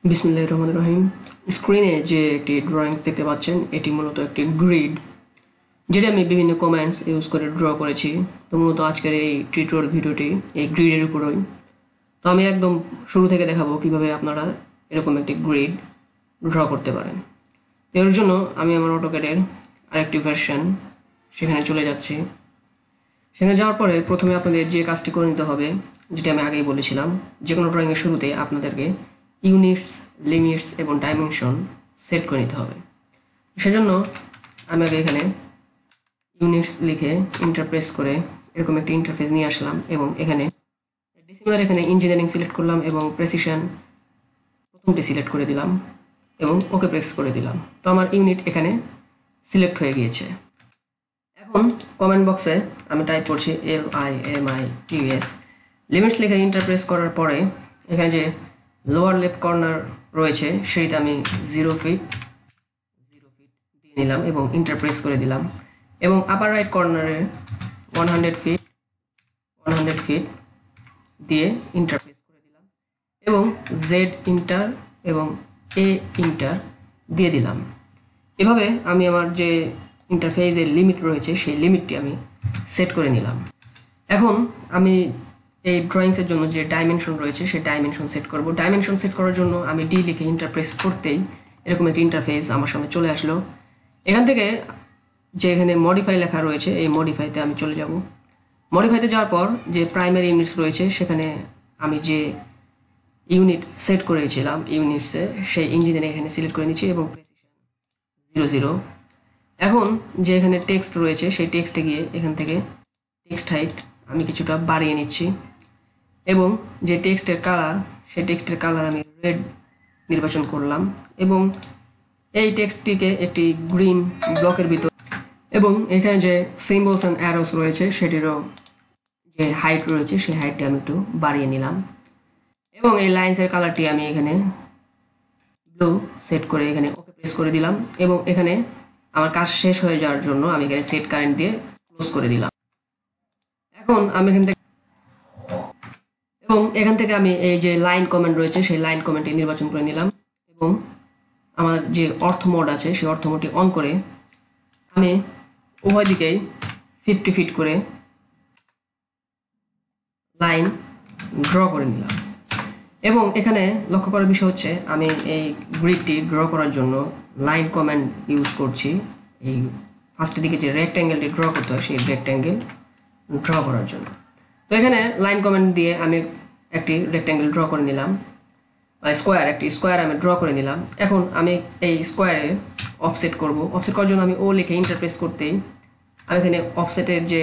বিসমিল্লাহির রহমানির রহিম। স্ক্রিনে যে একটি ড্রয়িংস দেখতে পাচ্ছেন, এটি মূলত একটি গ্রিড, যেটা আমি বিভিন্ন কমেন্টস ইউজ করে ড্র করেছি। তো মূলত আজকের এই টিউটোরিয়াল ভিডিওটি এই গ্রিডের উপরই। তো আমি একদম শুরু থেকে দেখাবো কিভাবে আপনারা এরকম একটি গ্রিড ড্র করতে পারেন। এর জন্য আমি আমার অটোক্যাডের আরেকটি ভার্সন সেখানে চলে যাচ্ছি। সেখানে যাওয়ার পরে প্রথমে আপনাদের যে কাজটি করে নিতে হবে, যেটা আমি আগেই বলেছিলাম, যে কোনো ড্রয়িংয়ের শুরুতে আপনাদেরকে ইউনিটস, লিমিটস এবং ডাইমেনশন সেট করে নিতে হবে। সেজন্য আমি আগে এখানে ইউনিটস লিখে ইন্টারপ্রেস করে এরকম একটি ইন্টারফেস নিয়ে আসলাম এবং এখানে ডিসিমিলার এখানে ইঞ্জিনিয়ারিং সিলেক্ট করলাম এবং প্রেসিশন প্রথমটি সিলেক্ট করে দিলাম এবং ওকে প্রেস করে দিলাম। তো আমার ইউনিট এখানে সিলেক্ট হয়ে গিয়েছে। এখন কমেন্ট বক্সে আমি টাইপ করছি LIMITS, লিমিটস লিখে ইন্টারপ্রেস করার পরে এখানে যে লোয়ার লেফট কর্নার রয়েছে সেটিতে আমি 0 ফিট দিয়ে নিলাম এবং ইন্টারপ্রেস করে দিলাম এবং আপার রাইট কর্নারে 100 ফিট দিয়ে ইন্টারপ্রেস করে দিলাম এবং Z ইন্টার এবং A ইন্টার দিয়ে দিলাম। এভাবে আমি আমার যে ইন্টারফেসের লিমিট রয়েছে সেই লিমিটটি আমি সেট করে নিলাম। এখন আমি এই ড্রয়িংসের জন্য যে ডাইমেনশন রয়েছে সেই ডাইমেনশন সেট করব। ডাইমেনশন সেট করার জন্য আমি ডি লিখে ইন্টারপ্রেস করতেই এরকম একটি ইন্টারফেস আমার সামনে চলে আসলো। এখান থেকে যে এখানে মডিফাই লেখা রয়েছে এই মডিফাইতে আমি চলে যাব। মডিফাইতে যাওয়ার পর যে প্রাইমারি ইউনিটস রয়েছে সেখানে আমি যে ইউনিট সেট করেছিলাম ইউনিটসে সেই ইঞ্জিনিয়ারিং এখানে সিলেক্ট করে নিচ্ছি এবং 00। এখন যে এখানে টেক্সট রয়েছে সেই টেক্সটে গিয়ে এখান থেকে টেক্সট হাইট আমি কিছুটা বাড়িয়ে নিচ্ছি এবং যে টেক্সটের কালার সেই টেক্সটের কালার আমি রেড নির্বাচন করলাম এবং এই টেক্সটটিকে একটি গ্রিন ব্লকের ভিতর এবং এখানে যে সিম্বলস অ্যান্ড অ্যারোস রয়েছে সেটিরও যে হাইট রয়েছে সেই হাইটটি আমি একটু বাড়িয়ে নিলাম এবং এই লাইন্সের কালারটি আমি এখানে ব্লু সেট করে এখানে ওকে প্রেস করে দিলাম এবং এখানে আমার কাজ শেষ হয়ে যাওয়ার জন্য আমি এখানে সেট কারেন্ট দিয়ে ক্লোজ করে দিলাম। এখন আমি এখান থেকে আমি এই যে লাইন কমেন্ট রয়েছে সেই লাইন কমেন্টটি নির্বাচন করে নিলাম এবং আমার যে অর্থ মোড আছে সেই অর্থ মোডটি অন করে আমি উভয় দিকেই 50 ফিট করে লাইন ড্র করে নিলাম এবং এখানে লক্ষ্য করার বিষয় হচ্ছে আমি এই গ্রিডটি ড্র করার জন্য লাইন কমেন্ট ইউজ করছি। এই ফার্স্টের দিকে যে রেক্ট্যাঙ্গেলটি ড্র করতে হয় সেই রেক্ট্যাঙ্গেল ড্র করার জন্য। তো এখানে লাইন কমেন্ট দিয়ে আমি একটি রেক্ট্যাঙ্গেল ড্র করে নিলাম, একটি স্কোয়ার আমি ড্র করে নিলাম। এখন আমি এই স্কোয়ারে অফসেট করব। অফসেট করার জন্য আমি ও লিখে ইন্টারপ্রেস করতেই আমি এখানে অফসেটের যে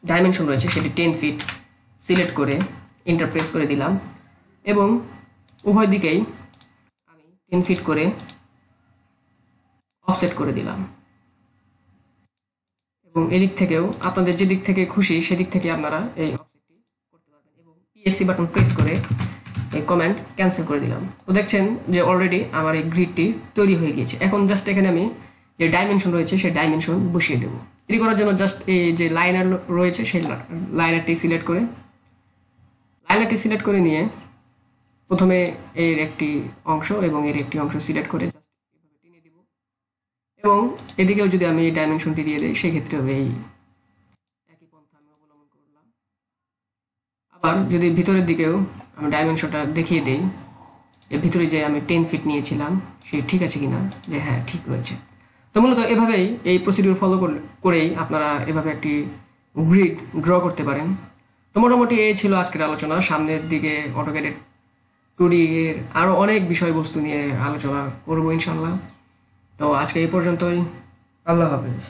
ডাইমেনশন রয়েছে সেটি 10 ফিট সিলেক্ট করে ইন্টারপ্রেস করে দিলাম এবং উভয় দিকেই আমি 10 ফিট করে অফসেট করে দিলাম এবং এদিক থেকেও আপনাদের যে দিক থেকে খুশি সেদিক থেকে আপনারা এই অফসেটটি করতে পারবেন এবং পিএসসি বাটন প্রেস করে এই কমেন্ট ক্যান্সেল করে দিলাম। তো দেখছেন যে অলরেডি আমার এই গ্রিডটি তৈরি হয়ে গিয়েছে। এখন জাস্ট এখানে আমি যে ডাইমেনশন রয়েছে সেই ডাইমেনশন বসিয়ে দেবো। এটি করার জন্য জাস্ট এই যে লাইনার রয়েছে সেই লাইনারটি সিলেক্ট করে নিয়ে প্রথমে এর একটি অংশ এবং এর একটি অংশ সিলেক্ট করে জাস্ট এভাবে টেনে দিব এবং এদিকেও যদি আমি এই ডাইমেনশনটি দিয়ে দিই সেক্ষেত্রেও এই একই পন্থা আমি অবলম্বন করলাম। আবার যদি ভিতরের দিকেও আমি ডাইমেনশনটা দেখিয়ে দিই যে ভিতরে যে আমি 10 ফিট নিয়েছিলাম সে ঠিক আছে কিনা, যে হ্যাঁ ঠিক রয়েছে। তো মূলত এভাবেই এই প্রসিডিউর ফলো করেই আপনারা এভাবে একটি গ্রিড ড্র করতে পারেন। তো মোটামুটি এই ছিল আজকের আলোচনা। সামনের দিকে অটোক্যাডের 2D এর আরও অনেক বিষয়বস্তু নিয়ে আলোচনা করবো ইনশাল্লাহ। তো আজকে এই পর্যন্তই। আল্লাহ হাফেজ।